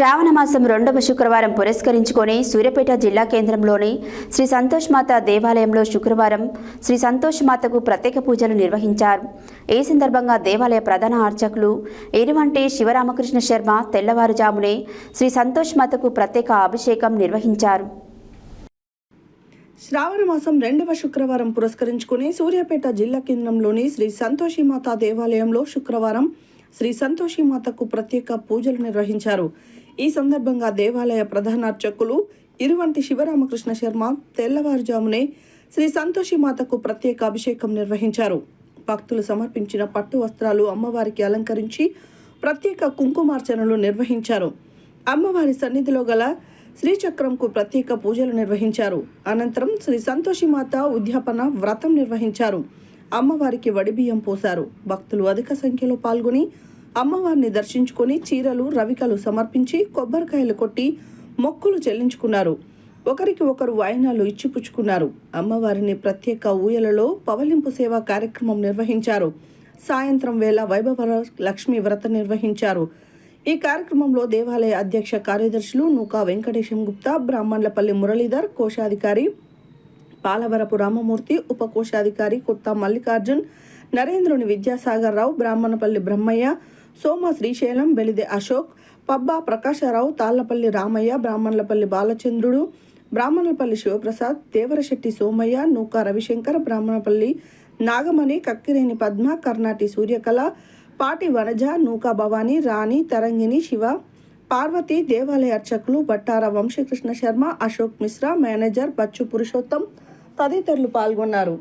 శ్రావణ మాసం 2వ శుక్రవారం పురస్కరించుకొని సూర్యాపేట జిల్లా కేంద్రంలోని శ్రీ సంతోష్ మాత దేవాలయంలో శుక్రవారం శ్రీ సంతోష్ మాతకు ప్రత్యేక పూజలు నిర్వహించారు. ఈ సందర్భంగా దేవాలయ ప్రధాన అర్చకులు ఎరువంటి శివరామకృష్ణ శర్మ తెల్లవారుజామునే శ్రీ సంతోష్ మాతకు ప్రత్యేక అభిషేకం నిర్వహించారు. శ్రావణ మాసం 2వ శుక్రవారం పురస్కరించుకుని సూర్యాపేట జిల్లా కేంద్రంలోని శ్రీ సంతోషి మాత దేవాలయంలో శుక్రవారం శ్రీ సంతోషి మాతకు ప్రత్యేక పూజలు నిర్వహించారు. ఈ సందర్భంగా దేవాలయ ప్రధాన అర్చకులు ఇరువంటి శివరామకృష్ణ శర్మ తెల్లవారుజామునే శ్రీ సంతోషి మాతకు ప్రత్యేక అభిషేకం నిర్వహించారు. భక్తులు సమర్పించిన పట్టు వస్త్రాలు అమ్మవారికి అలంకరించి ప్రత్యేక కుంకుమార్చనలు నిర్వహించారు. అమ్మవారి సన్నిధిలో గల శ్రీచక్రంకు ప్రత్యేక పూజలు నిర్వహించారు. అనంతరం శ్రీ సంతోషి మాత ఉద్యాపన వ్రతం నిర్వహించారు. అమ్మవారికి వడిబియ్యం పోశారు. భక్తులు అధిక సంఖ్యలో పాల్గొని అమ్మవారిని దర్శించుకొని చీరలు రవికలు సమర్పించి కొబ్బరికాయలు కొట్టి మొక్కులు చెల్లించుకున్నారు. ఒకరికి ఒకరు వాయినాలు ఇచ్చిపుచ్చుకున్నారు. అమ్మవారిని ప్రత్యేక ఊయలలో పవలింపు సేవా కార్యక్రమం నిర్వహించారు. సాయంత్రం వేళ వైభవ లక్ష్మి వ్రతం నిర్వహించారు. ఈ కార్యక్రమంలో దేవాలయ అధ్యక్ష కార్యదర్శులు నూకా వెంకటేశం గుప్తా, బ్రాహ్మణులపల్లి మురళీధర్, కోశాధికారి పాలవరపు రామమూర్తి, ఉప కోశాధికారి కొత్త మల్లికార్జున్, నరేంద్రుని విద్యాసాగర్ రావు, బ్రాహ్మణపల్లి బ్రహ్మయ్య, సోమ శ్రీశైలం, బెలిదే అశోక్, పబ్బా ప్రకాశరావు, తాళ్లపల్లి రామయ్య, బ్రాహ్మణులపల్లి బాలచంద్రుడు, బ్రాహ్మణులపల్లి శివప్రసాద్, దేవరశెట్టి సోమయ్య, నూకా రవిశంకర్, బ్రాహ్మణపల్లి నాగమణి, కక్కిరేని పద్మ, కర్ణాటి సూర్యకళ, పాటి వనజ, నూకా భవాని, రాణి, తరంగిణి, శివ, పార్వతి, దేవాలయ అర్చకులు బట్టార వంశీకృష్ణ శర్మ, అశోక్ మిశ్రా, మేనేజర్ బచ్చు పురుషోత్తం తదితరులు పాల్గొన్నారు.